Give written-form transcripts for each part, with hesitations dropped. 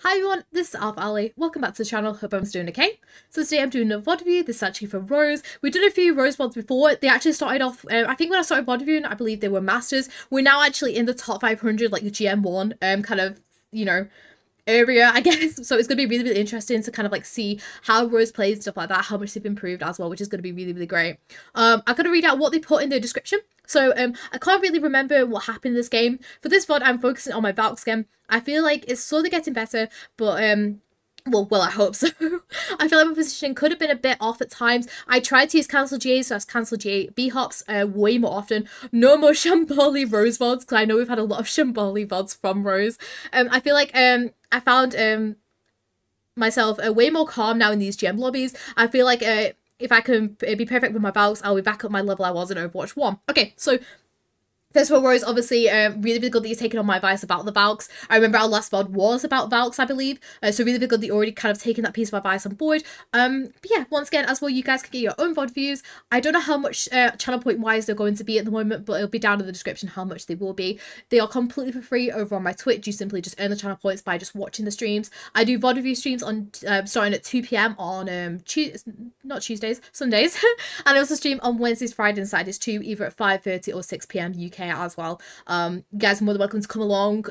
Hi everyone, this is AlphaAli. Welcome back to the channel. Hope everyone's doing okay. So today I'm doing a VOD review. This is actually for Rose. We've done a few Rose VODs before. They actually started off, I think when I started VOD reviewing, I believe they were masters. We're now actually in the top 500, like the GM1 kind of, you know, area, I guess. So it's going to be really interesting to kind of like see how Rose plays and stuff like that, how much they've improved as well, which is going to be really great. I'm going to read out what they put in the description. So I can't really remember what happened in this game. For this VOD, I'm focusing on my Valk skin. I feel like it's slowly getting better, but well, I hope so. I feel like my positioning could have been a bit off at times. I tried to use cancel GA, so that's cancel GA B-hops way more often. No more Shamboli Rose VODs, because I know we've had a lot of Shamboli VODs from Rose. I feel like I found myself way more calm now in these gem lobbies. I feel like if I can be perfect with my Valks, I'll be back up my level I was in Overwatch 1. Okay, so first of all, Rose, obviously, really good that you're taking on my advice about the Valks. I remember our last VOD was about Valks, I believe. So really good that you're already kind of taking that piece of advice on board. But yeah, once again, as well, you guys can get your own VOD views. I don't know how much channel point wise they're going to be at the moment, but it'll be down in the description how much they will be. They are completely for free over on my Twitch. You simply just earn the channel points by just watching the streams. I do VOD review streams on starting at 2 PM on Sundays. And I also stream on Wednesdays, Fridays and Saturdays too, either at 5:30 or 6 PM UK as well. You guys are more than welcome to come along,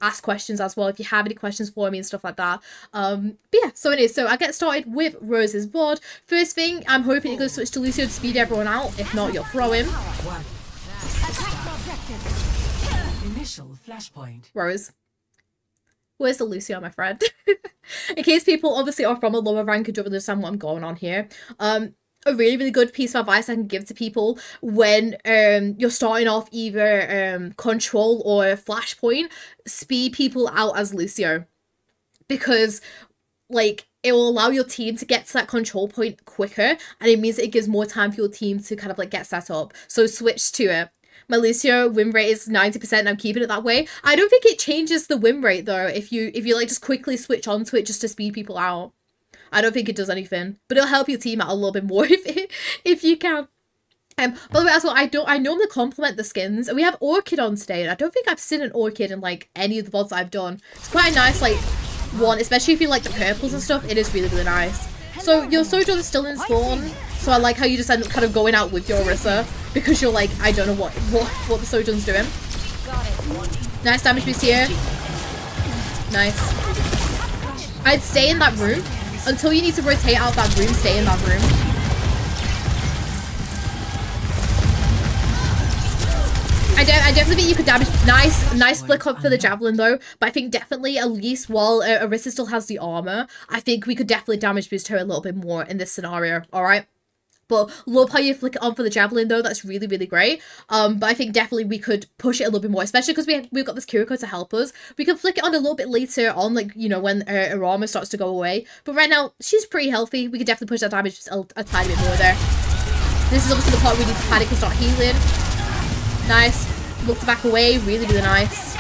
ask questions as well if you have any questions for me and stuff like that. But yeah, so it is. So I get started with Rose's VOD. First thing, I'm hoping it goes switch to Lucio to speed everyone out. If not, you'll throw him. Initial flashpoint. Rose. Where's the Lucio, my friend? In case people obviously are from a lower rank and don't understand what I'm going on here. A really good piece of advice I can give to people when you're starting off either control or flashpoint, speed people out as Lucio, because like it will allow your team to get to that control point quicker, and it means that it gives more time for your team to kind of like get set up. So switch to it. My Lucio win rate is 90% and I'm keeping it that way. I don't think it changes the win rate though if you like just quickly switch onto it just to speed people out. I don't think it does anything, but it'll help your team out a little bit more if you can. By the way, as well, I normally compliment the skins, and we have Orchid on today, and I don't think I've seen an Orchid in like any of the VODs I've done. It's quite a nice like one, especially if you like the purples and stuff. It is really nice. So your Sojourn is still in spawn, so I like how you just end up kind of going out with your Orisa, because you're like, I don't know what the Sojourn's doing. Nice damage boost here. Nice. I'd stay in that room. Until you need to rotate out that room, stay in that room. I definitely think you could damage. Nice flick up for the javelin though. But I think definitely at least while Orisa still has the armor, I think we could definitely damage boost her a little bit more in this scenario. All right. But love how you flick it on for the javelin though. That's really great. But I think definitely we could push it a little bit more, especially because we've got this Kiriko to help us. We can flick it on a little bit later on, like, you know, when her armor starts to go away. But right now she's pretty healthy. We could definitely push that damage a tiny bit more there. This is obviously the part we need to panic and start healing. Nice. Look to back away. Really nice.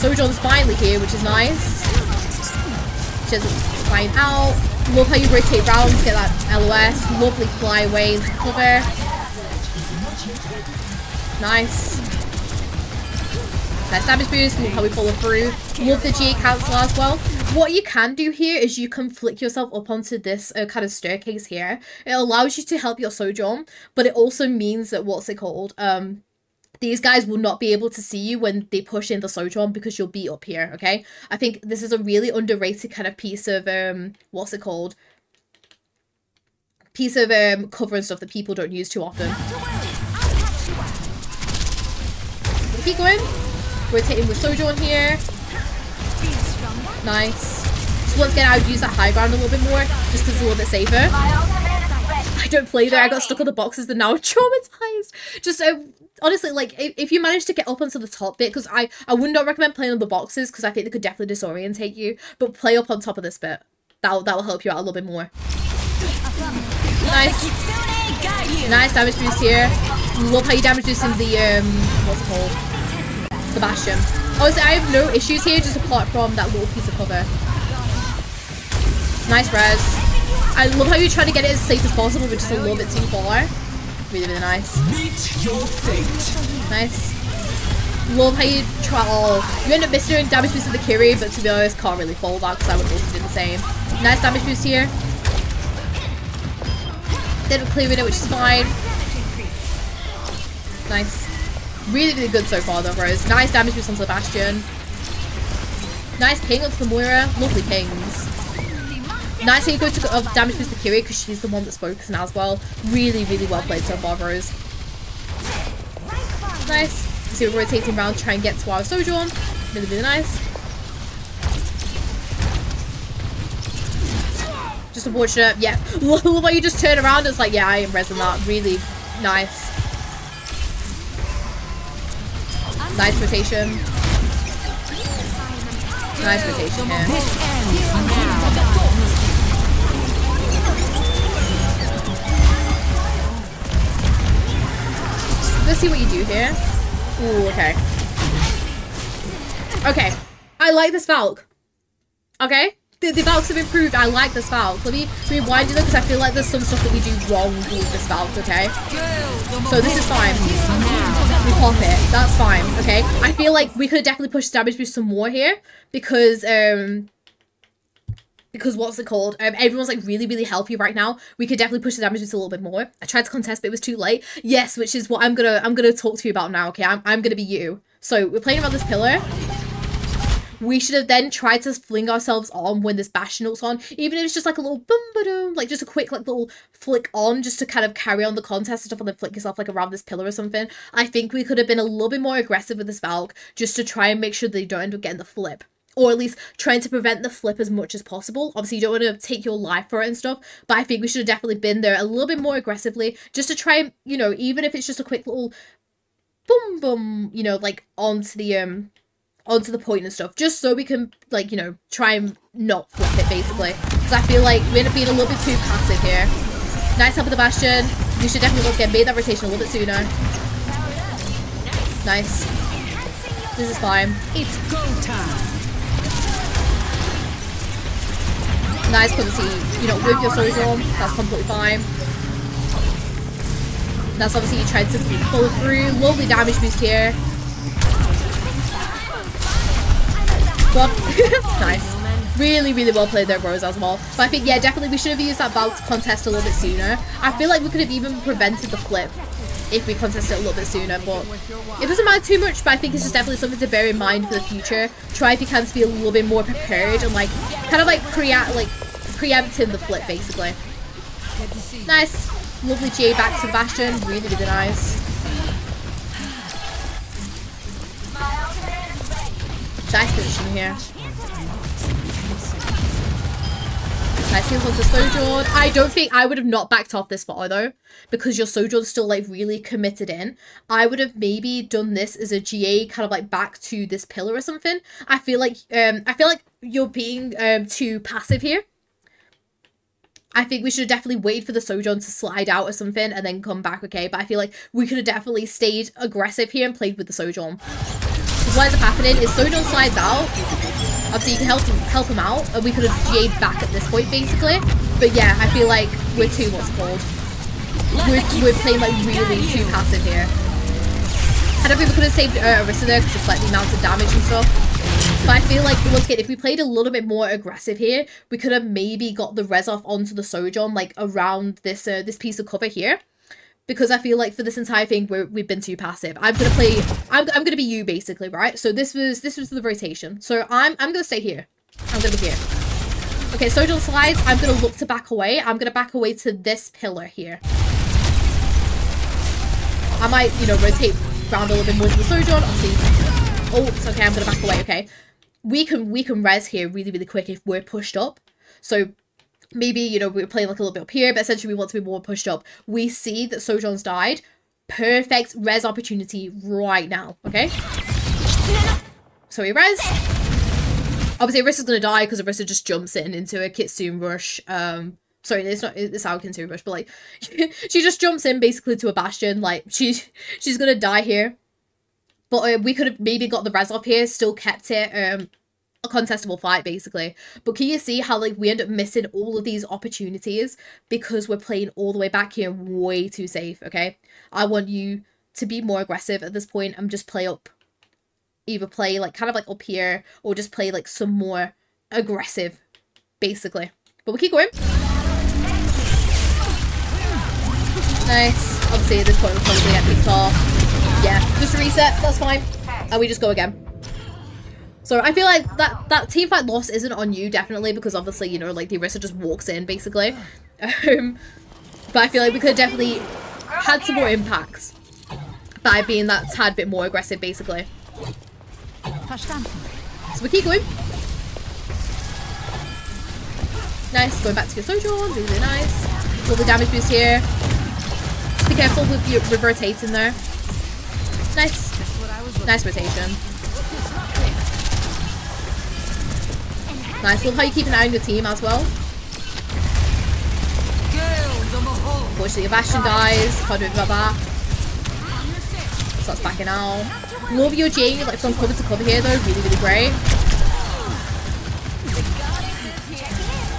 Sojourn's finally here, which is nice. She's flying out. Love how you rotate round to get that LOS. Lovely fly away into cover. Nice. Nice damage boost. Love how we follow through. Love the GA cancel as well. What you can do here is you can flick yourself up onto this kind of staircase here. It allows you to help your Sojourn, but it also means that, what's it called? These guys will not be able to see you when they push in the Sojourn because you'll be up here, okay? I think this is a really underrated kind of piece of, what's it called? Piece of cover and stuff that people don't use too often. Keep going. Rotating with Sojourn here. Nice. So once again, I would use that high ground a little bit more just because it's a little bit safer. I don't play there. I got stuck on the boxes and now I'm traumatized. Just honestly, like if you manage to get up onto the top bit, because I would not recommend playing on the boxes because I think they could definitely disorientate you, but play up on top of this bit. That will help you out a little bit more. Nice. Nice damage boost here. Love how you damage boost in the what's it called? The Bastion. Honestly, I have no issues here just apart from that little piece of cover. Nice res. I love how you try to get it as safe as possible, but just a little bit too far. Really nice. Meet your fate. Nice. Love how you try. Oh, you end up missing doing damage boost to the Kiri, but to be honest, can't really follow that because I would also do the same. Nice damage boost here. Didn't clear it, which is fine. Nice. Really, really good so far though, Rose. Nice damage boost onto the Bastion. Nice ping onto the Moira. Lovely pings. Nice how you go to damage boost the Kiri because she's the one that's focusing as well. Really, really well played so far, Rose. Nice. So we're rotating around to try and get to our Sojourn. Really, really nice. Just unfortunate. Yeah. Love how you just turn around. It's like, yeah, I am resin that. Really nice. Nice rotation. Nice rotation here. Let's see what you do here. Ooh, okay. Okay. I like this Valk. Okay? The Valks have improved. I like this Valk. Let me rewind you though, because I feel like there's some stuff that we do wrong with this Valk, okay? So this is fine. We pop it. That's fine, okay? I feel like we could have definitely pushed damage boost some more here, because what's it called? Everyone's like really, really healthy right now. We could definitely push the damage boost a little bit more. I tried to contest, but it was too late. Yes, which is what I'm gonna talk to you about now. Okay, I'm gonna be you. So we're playing around this pillar. We should have then tried to fling ourselves on when this Bastion ult's on, even if it's just like a little boom ba-doom, like just a quick like little flick on, just to kind of carry on the contest and stuff, and then flick yourself like around this pillar or something. I think we could have been a little bit more aggressive with this Valk, just to try and make sure they don't end up getting the flip. Or at least trying to prevent the flip as much as possible. Obviously, you don't want to take your life for it and stuff, but I think we should have definitely been there a little bit more aggressively, just to try and, you know, even if it's just a quick little boom boom, you know, like onto the point and stuff, just so we can, like, you know, try and not flip it, basically. Because I feel like we end up being a little bit too passive here. Nice help with the Bastion. We should definitely look at made that rotation a little bit sooner. Nice. This is fine. It's go time. Nice, obviously, you know, with your Sojourn, that's completely fine. That's obviously you tried to pull through. Lovely damage boost here. But nice. Really, really well played there, Rose, as well. But I think, yeah, definitely we should have used that Valk to contest a little bit sooner. I feel like we could have even prevented the flip if we contested it a little bit sooner, but it doesn't matter too much. But I think it's just definitely something to bear in mind for the future. Try if you can to be a little bit more prepared and like kind of like preempting the flip, basically. Nice. Lovely GA back to Bastion. Really, really nice. Nice position here. Nice heals onto Sojourn. I don't think I would have not backed off this far though, because your Sojourn's still like really committed in. I would have maybe done this as a GA kind of like back to this pillar or something. I feel like you're being too passive here. I think we should have definitely waited for the Sojourn to slide out or something and then come back, okay? But I feel like we could have definitely stayed aggressive here and played with the Sojourn. Because what ends up happening is Sojourn slides out. Obviously, you can help him out, and we could have GA'd back at this point, basically. But yeah, I feel like we're too, what's it called? We're playing like really too passive here. I don't think we could have saved Orisa there because it's like the amount of damage and stuff. But I feel like, once again, if we played a little bit more aggressive here, we could have maybe got the res off onto the Sojourn, like around this this piece of cover here. Because I feel like for this entire thing, we've been too passive. I'm gonna be you, basically, right? So this was the rotation. So I'm gonna stay here. I'm gonna be here. Okay, Sojourn slides. I'm gonna look to back away. I'm gonna back away to this pillar here. I might, you know, rotate around a little bit more to the Sojourn. Obviously, oh, it's okay. I'm gonna back away. Okay, we can res here really, really quick if we're pushed up. So maybe, you know, we're playing like a little bit up here, but essentially we want to be more pushed up. We see that Sojourn's died. Perfect res opportunity right now, okay? So we res. Obviously, Orisa's going to die because Orisa just jumps into a Kitsune rush. Sorry, it's our Kitsune rush, but like, she just jumps in basically to a Bastion. Like, she's going to die here. But we could have maybe got the res off here, still kept it, a contestable fight, basically. But can you see how like we end up missing all of these opportunities because we're playing all the way back here way too safe, okay? I want you to be more aggressive at this point and just play up either play like kind of like up here or just play like some more aggressive, basically. But we'll keep going. Nice. Obviously at this point we'll probably get picked off. Yeah, just reset, that's fine. And we just go again. So I feel like that team fight loss isn't on you, definitely, because obviously, you know, like the Orisa just walks in, basically. But I feel like we could have definitely had some more impacts by being that tad bit more aggressive, basically. So we keep going. Nice, going back to your Sojourn, really nice. Lovely damage boost here. Just be careful with your rotating there. Nice. Nice rotation. Nice, love how you keep an eye on your team as well. Unfortunately, your Bastion dies. Can't do anything about that. Starts backing out. Love your Jane, like from cover to cover here though. Really, really great.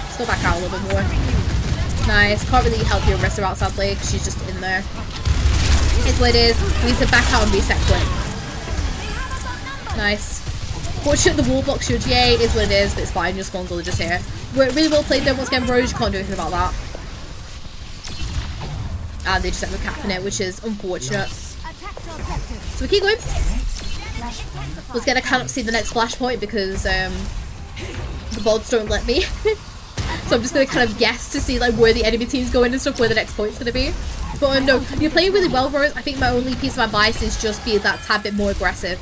Let's go back out a little bit more. Nice. Can't really help your Orisa out sadly because she's just in there. It's what it is. We need to back out and reset quick. Nice. Fortunate the wall blocks your GA is what it is, but it's fine. Your spawns are just here. We're really well played though. Once again, Rose, you can't do anything about that. And they just end up capping it, which is unfortunate. So we keep going. Once again, I cannot see the next flashpoint because the bots don't let me. So I'm just going to kind of guess to see like where the enemy team's going and stuff, where the next point's going to be. But no, you're playing really well, Rose. I think my only piece of advice is just be that tad bit more aggressive.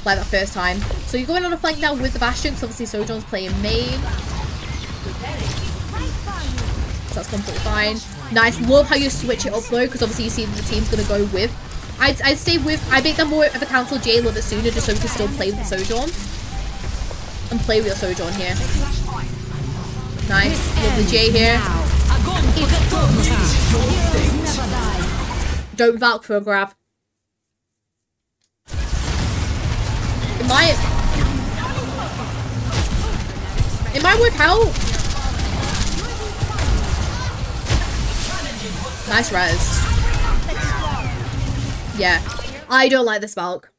Like that first time. So you're going on a flank now with the Bastion, because obviously Sojourn's playing main. So that's completely fine. Nice. Love how you switch it up though, because obviously you see that the team's going to go with. I'd stay with, I make them more of a cancel J a little bit sooner just so we can still play with the Sojourn. And play with your Sojourn here. Nice. Love the J here. Don't Valk for a grab. It might work out. Nice res. Yeah. I don't like this Valk.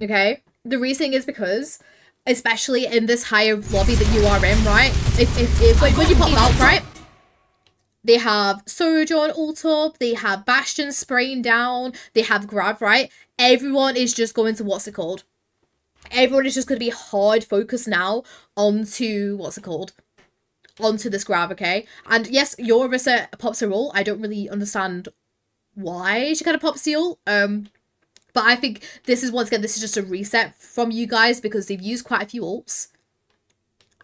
Okay? The reason is because, especially in this higher lobby that you are in, right? When you pop Valk, right? They have Sojourn ult up, they have Bastion spraying down, they have grab, right? Everyone is just going to, what's it called? Everyone is just going to be hard focused now onto, what's it called? Onto this grab, okay? And yes, your Orisa pops her ult. I don't really understand why she kind of pops the ult. But I think this is, once again, this is just a reset from you guys because they've used quite a few ults.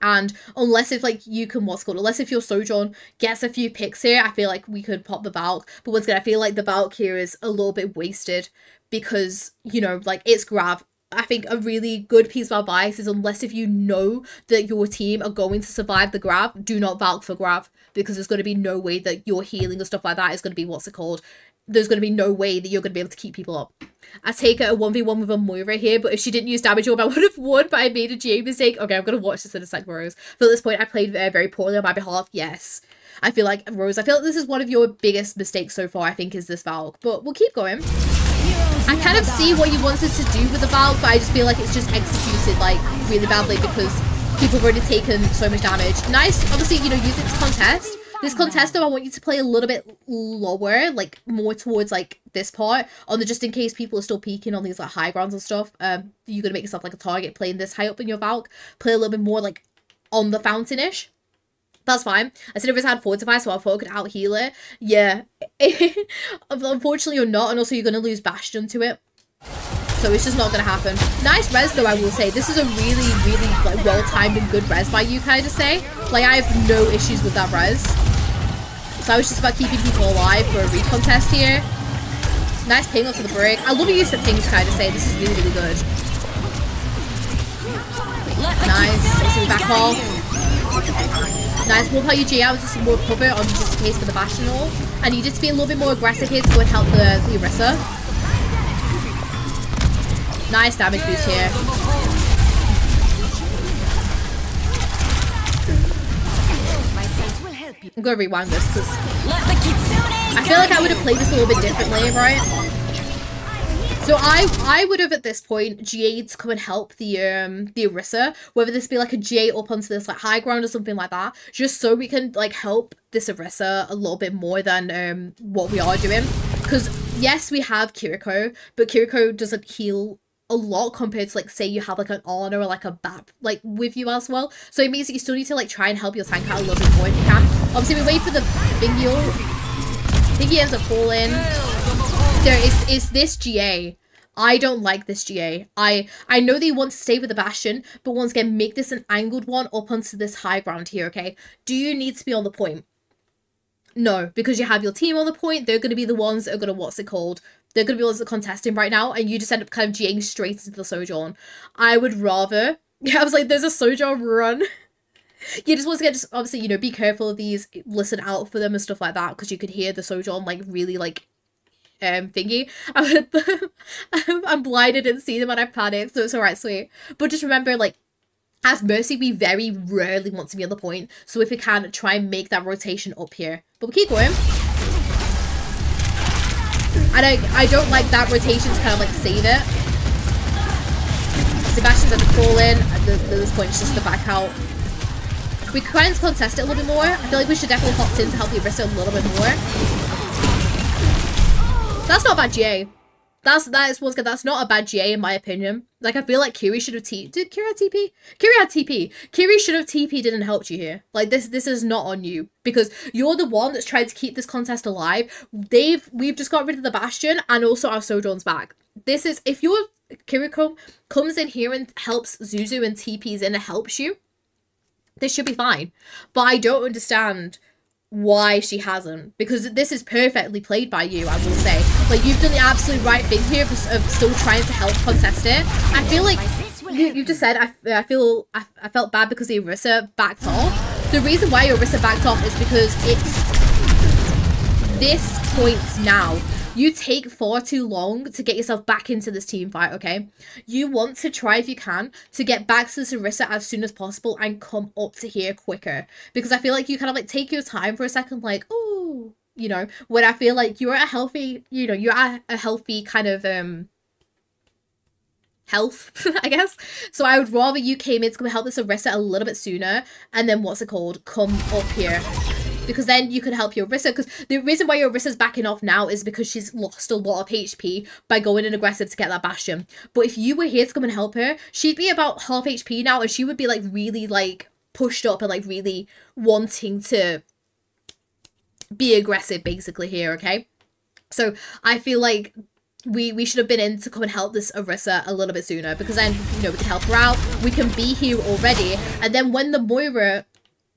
And unless if, like, you can, what's it called? Unless if your Sojourn gets a few picks here, I feel like we could pop the Valk. But once again, I feel like the Valk here is a little bit wasted because, you know, like, it's grab. I think a really good piece of advice is unless if you know that your team are going to survive the grab, do not Valk for grab because there's going to be no way that your healing and stuff like that is going to be, what's it called? There's going to be no way that you're going to be able to keep people up. I take a 1v1 with a Moira here, but if she didn't use damage orb, I would have won, but I made a GA mistake. Okay, I'm going to watch this in a sec, Rose. So at this point, I played very poorly on my behalf. Yes. I feel like, Rose, I feel like this is one of your biggest mistakes so far, I think, is this Valk. But we'll keep going. I kind of see what you wanted to do with the Valk, but I just feel like it's just executed, like, really badly because people have already taken so much damage. Nice, obviously, you know, use it to contest. This contest, though, I want you to play a little bit lower, like, more towards, like, this part, on the just in case people are still peeking on these, like, high grounds and stuff. You're going to make yourself, like, a target playing this high up in your Valk. Play a little bit more, like, on the fountain-ish. That's fine. I said it was had Fortify, so I thought I could out-heal it. Yeah. Unfortunately, you're not, and also you're going to lose Bastion to it. So it's just not going to happen. Nice res, though, I will say. This is a really, really, like, well-timed and good res by you, can I just say? Like, I have no issues with that res. So I was just about keeping people alive for a recontest here. Nice ping onto the break. I love the use of pings, can I just say. This is really, really good. Nice. So we back off. Nice, love how you G out with some more cover on just in case for the Bastion ult. And you just be a little bit more aggressive here to go and help the Orisa. Nice damage boost here. I'm gonna rewind this because I feel like I would have played this a little bit differently, right? So I would have at this point GA'd to come and help the Orisa, whether this be like a GA up onto this like high ground or something like that, just so we can like help this Orisa a little bit more than what we are doing. Because yes, we have Kiriko, but Kiriko doesn't heal a lot compared to like say you have like an Ana or like a Bap like with you as well. So it means that you still need to like try and help your tank out a little bit more if you can. Obviously we wait for the Thingy. Thingy ends up falling. There is this GA. I don't like this GA. I know they want to stay with the Bastion, but once again, make this an angled one up onto this high ground here, okay? Do you need to be on the point? No, because you have your team on the point. They're going to be the ones that are going to, what's it called? They're going to be the ones that are contesting right now, and you just end up kind of GAing straight into the Sojourn. I would rather... Yeah, I was like, there's a Sojourn run. You just want to get, just obviously, you know, be careful of these, listen out for them and stuff like that, because you could hear the Sojourn, like, really, like, thingy. I'm blinded and see them and I panic, so it's alright, sweet. But just remember, like, as Mercy, we very rarely want to be on the point, so if we can, try and make that rotation up here. But we keep going. And I don't like that rotation to kind of, like, save it. Sebastian's at the fall in, at this point, it's just the back out. We can contest it a little bit more. I feel like we should definitely hop in to help the Orisa a little bit more. That's not a bad GA. That's not a bad GA in my opinion. Like, I feel like Kiri should have Did Kiri have TP? Kiri had TP. Kiri should have TP'd and helped you here. Like, this is not on you. Because you're the one that's trying to keep this contest alive. We've just got rid of the Bastion and also our Sojourn's back. This is, if your Kiriko comes in here and helps Zuzu and TP's in and helps you, this should be fine. But I don't understand why she hasn't, because this is perfectly played by you, I will say. Like, you've done the absolute right thing here of still trying to help contest it. I feel like you just said I felt bad because the Orisa backed off. The reason why Orisa backed off is because it's this point now. You take far too long to get yourself back into this team fight, okay? You want to try, if you can, to get back to this Orisa as soon as possible and come up to here quicker. Because I feel like you kind of like take your time for a second, like, oh, you know, when I feel like you're at a healthy, you know, you're at a healthy kind of, health, I guess. So I would rather you came in to come help this Orisa a little bit sooner and then, what's it called, come up here. Because then you can help your Orisa. Because the reason why your Orisa's backing off now is because she's lost a lot of HP by going in aggressive to get that Bastion. But if you were here to come and help her, she'd be about half HP now and she would be like really like pushed up and like really wanting to be aggressive basically here, okay? So I feel like we should have been in to come and help this Orisa a little bit sooner, because then, you know, we can help her out, we can be here already, and then when the Moira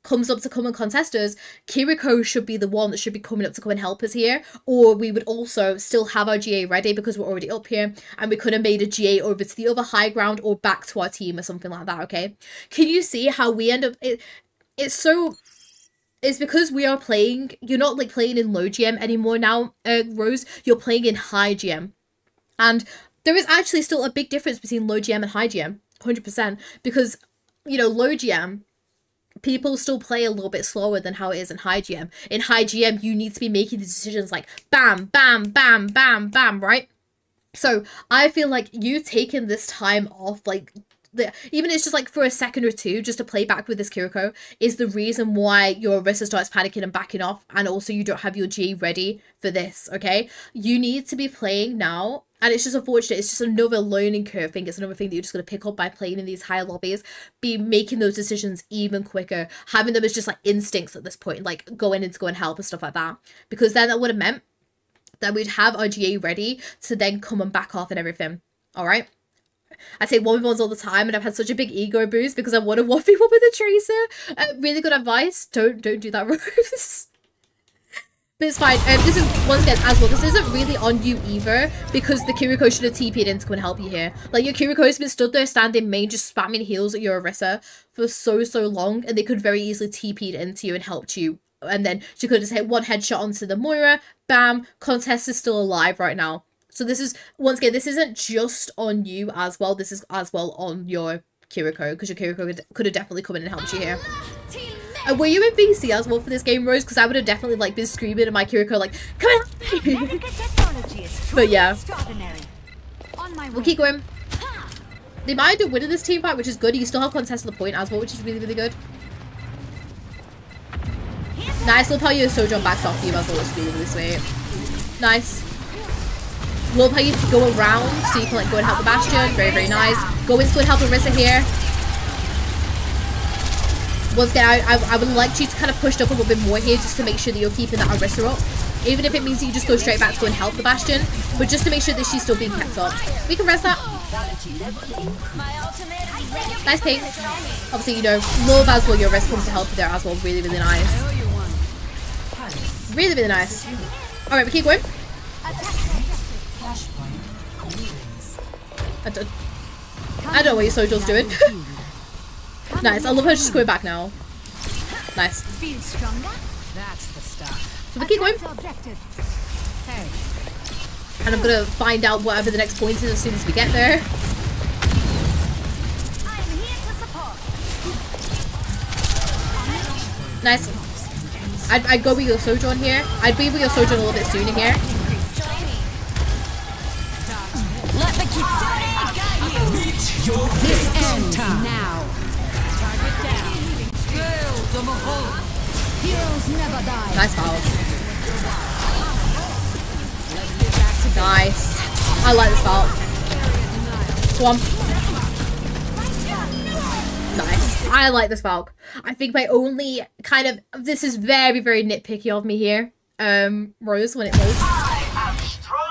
comes up to come and contest us, Kiriko should be the one that should be coming up to come and help us here, or we would also still have our GA ready because we're already up here, and we could have made a GA over to the other high ground or back to our team or something like that, okay? Can you see how we end up... It's because we are playing... You're not like playing in low GM anymore now, Rose. You're playing in high GM. And there is actually still a big difference between low GM and high GM, 100%, because, you know, low GM, people still play a little bit slower than how it is in high GM. In high GM, you need to be making the decisions like bam, bam, bam, bam, bam, right? So I feel like you taking this time off, like, even it's just like for a second or two just to play back with this Kiriko is the reason why your Orisa starts panicking and backing off, and also you don't have your G ready for this, okay? You need to be playing now, and it's just unfortunate. It's just another learning curve thing. It's another thing that you're just going to pick up by playing in these higher lobbies. Be making those decisions even quicker. Having them as just like instincts at this point, like going in to go and help and stuff like that. Because then that would have meant that we'd have our GA ready to then come and back off and everything. Alright? I say 1v1s all the time, and I've had such a big ego boost because I want to 1v1 with a Tracer. Really good advice. Don't do that, Rose. But it's fine. This is, once again, as well, this isn't really on you either, because the Kiriko should have TP'd in to come and help you here. Like, your Kiriko has been stood there standing main, just spamming heals at your Orisa for so long, and they could very easily TP'd into you and helped you. And then she could just hit one headshot onto the Moira, bam, contest is still alive right now. So this is, once again, this isn't just on you as well, this is as well on your Kiriko, because your Kiriko could have definitely come in and helped you here. Were you in VC as well for this game, Rose? Because I would have definitely like been screaming at my Kiriko like, come on! But yeah. We'll keep going. They might end up winning this team fight, which is good. You still have contest on the point as well, which is really, really good. Nice. Love how your Sojourn backs off you as well. It's really, really sweet. Nice. Love how you go around so you can like go and help the Bastion. Very, very nice. Go and help Orisa here. Once again, I would like you to kind of push up a little bit more here just to make sure that you're keeping that Orisa up. Even if it means that you just go straight back to go and help the Bastion. But just to make sure that she's still being kept up. We can rest that. Nice ping. Obviously, you know, love as well your Orisa comes to help you there as well. Really, really nice. Really, really nice. Alright, we keep going. I don't know what your Sojourn's doing. Nice. I love her just going back now. Nice. So we keep going. And I'm gonna find out whatever the next point is as soon as we get there. Nice. I'd go with your Sojourn here. I'd be with your Sojourn a little bit sooner here. This ends now. Target down. Heroes never die. Nice foul. Nice. I like this foul. Swamp. Nice. I like this foul. I think my only kind of, this is very, very nitpicky of me here, Rose, when it loads.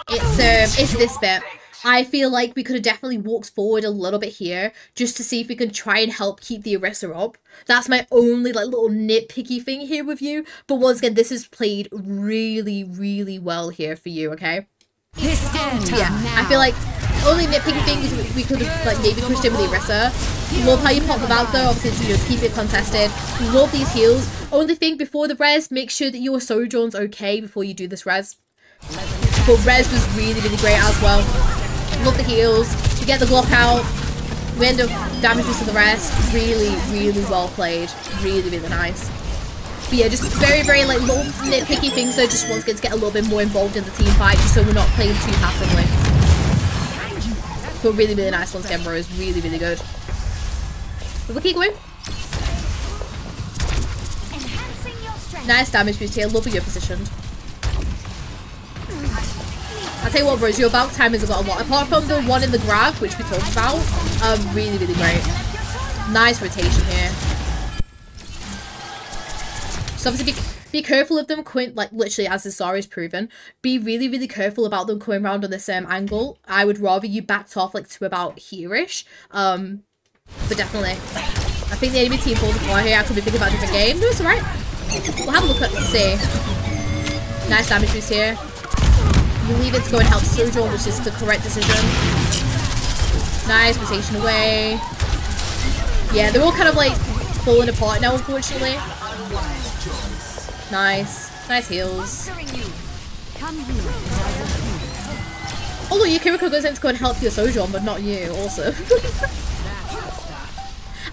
It's this bit. I feel like we could have definitely walked forward a little bit here just to see if we can try and help keep the Orisa up. That's my only like little nitpicky thing here with you. But once again, this is played really, really well here for you, okay? This ends Yeah, now. I feel like only nitpicky thing is we could have like maybe pushed in with the Orisa. Love how you pop them out though, obviously, you know, keep it contested. Love these heals. Only thing before the res, make sure that your Sojourn's okay before you do this res. But res was really, really great as well. Love the heals. You get the Glock out. We end up damaging to the rest. Really, really well played. Really, really nice. But yeah, just very, very like little nitpicky things though. Just want to get a little bit more involved in the team fight, just so we're not playing too passively. But really, really nice once again, Rose. Really, really good. But we'll keep going. Nice damage boost here. Love where you're positioned. I'll tell you what, bros, your bulk timers have got a lot. Apart from the one in the grab, which we talked about, really, really great. Nice rotation here. So obviously be careful of them coming, like literally as the Zara is proven, be really, really careful about them coming around on this angle. I would rather you backed off like to about here-ish. But definitely. I think the enemy team falls apart here. I could be thinking about a different game. No, it's alright. We'll have a look at to see. Nice damage boost here. You leave it to go and help Sojourn, which is the correct decision. Nice, rotation away. Yeah, they're all kind of like falling apart now, unfortunately. Nice. Nice heals. Although your Kiriko goes in to go and help your Sojourn, but not you, also.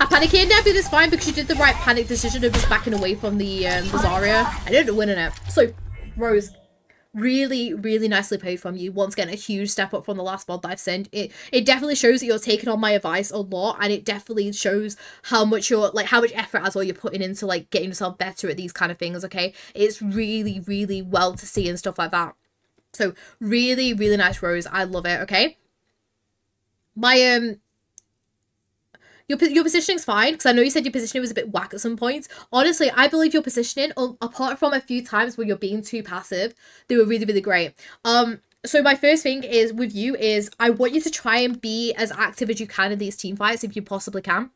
I panicked here, Nebby, that's fine because you did the right panic decision of just backing away from the Zarya. I ended up winning it. So, Rose. Really, really nicely played from you. Once again, a huge step up from the last VOD that I've sent. It definitely shows that you're taking on my advice a lot, and it definitely shows how much how much effort as well you're putting into like getting yourself better at these kind of things, okay? It's really, really well to see and stuff like that. So really, really nice, Rose. I love it, okay? My Your positioning's fine, because I know you said your positioning was a bit whack at some points. Honestly, I believe your positioning, apart from a few times where you're being too passive, they were really, really great. So my first thing is with you is I want you to try and be as active as you can in these team fights if you possibly can.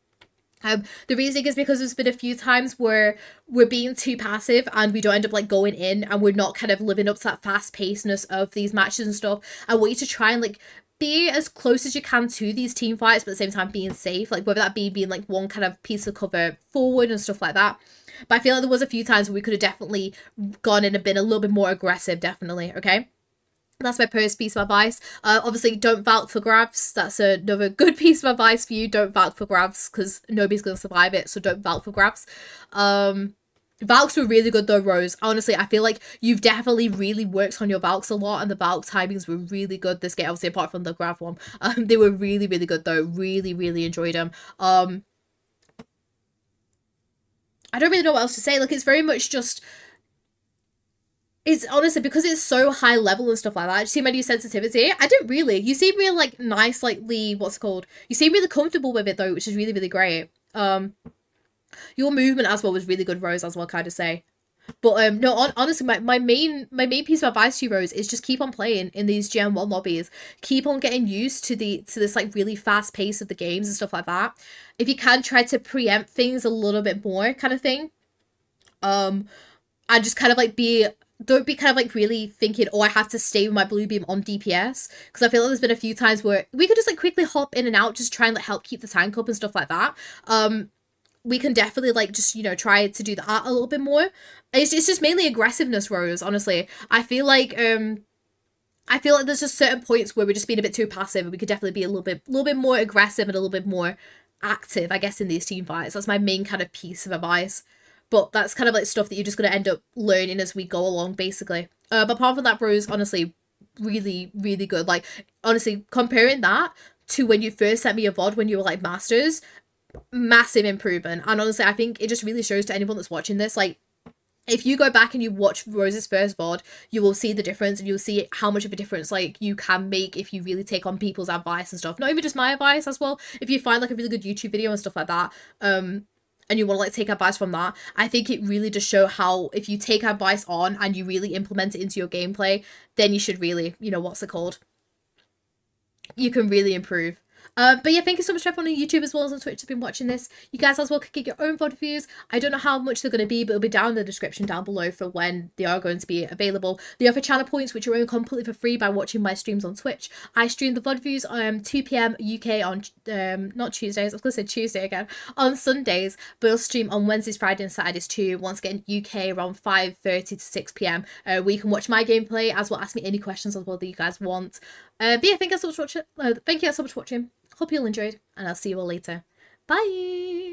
The reason is because there's been a few times where we're being too passive and we don't end up like going in and we're not kind of living up to that fast pacedness of these matches and stuff. I want you to try and like be as close as you can to these team fights, but at the same time being safe, like whether that be being like one kind of piece of cover forward and stuff like that. But I feel like there was a few times where we could have definitely gone in and been a little bit more aggressive, definitely, okay? That's my first piece of advice. Obviously, don't vouch for grabs. That's another good piece of advice for you. Don't vouch for grabs because nobody's going to survive it, so don't vouch for grabs. Valks were really good though, Rose. Honestly, I feel like you've definitely really worked on your Valks a lot, and the Valk timings were really good this game, obviously apart from the Grav one. They were really, really good though. Really, really enjoyed them. I don't really know what else to say. Like, it's very much just... It's honestly, because it's so high level and stuff like that, you see my new sensitivity? I don't really. You seem really, like, nice, like, what's it called? You seem really comfortable with it though, which is really, really great. Your movement as well was really good, Rose, as well, kind of say. But no, honestly, my main piece of advice to you, Rose, is just keep on playing in these GM1 lobbies. Keep on getting used to this like really fast pace of the games and stuff like that. If you can, try to preempt things a little bit more, kind of thing. And just kind of like don't be kind of like really thinking, oh, I have to stay with my blue beam on DPS, because I feel like there's been a few times where we could just like quickly hop in and out, just try and like help keep the tank up and stuff like that. We can definitely like just, you know, try to do that a little bit more. It's just mainly aggressiveness, Rose, honestly. I feel like there's just certain points where we're just being a bit too passive, and we could definitely be a little bit more aggressive and a little bit more active, I guess, in these team fights. That's my main kind of piece of advice. But that's kind of like stuff that you're just going to end up learning as we go along, basically. But apart from that, Rose, honestly, really, really good. Like, honestly, comparing that to when you first sent me a VOD when you were like Masters, massive improvement. And honestly, I think it just really shows to anyone that's watching this, like, if you go back and you watch Rose's first VOD, you will see the difference, and you'll see how much of a difference like you can make if you really take on people's advice and stuff. Not even just my advice as well. If you find like a really good YouTube video and stuff like that, and you want to like take advice from that, I think it really does show how if you take advice on and you really implement it into your gameplay, then you should really, you know, what's it called? You can really improve. But yeah, thank you so much to everyone on YouTube as well as on Twitch that's been watching this. You guys as well can get your own VOD views. I don't know how much they're going to be, but it'll be down in the description down below for when they are going to be available. They offer channel points, which are earned completely for free by watching my streams on Twitch. I stream the VOD views 2 PM UK on, not Tuesdays, I was going to say Tuesday again, on Sundays, but I'll stream on Wednesdays, Fridays and Saturdays too, once again UK around 5:30 to 6 PM, where you can watch my gameplay as well, ask me any questions as well that you guys want. But yeah, thank you guys so much for watching. Hope you all enjoyed, and I'll see you all later. Bye!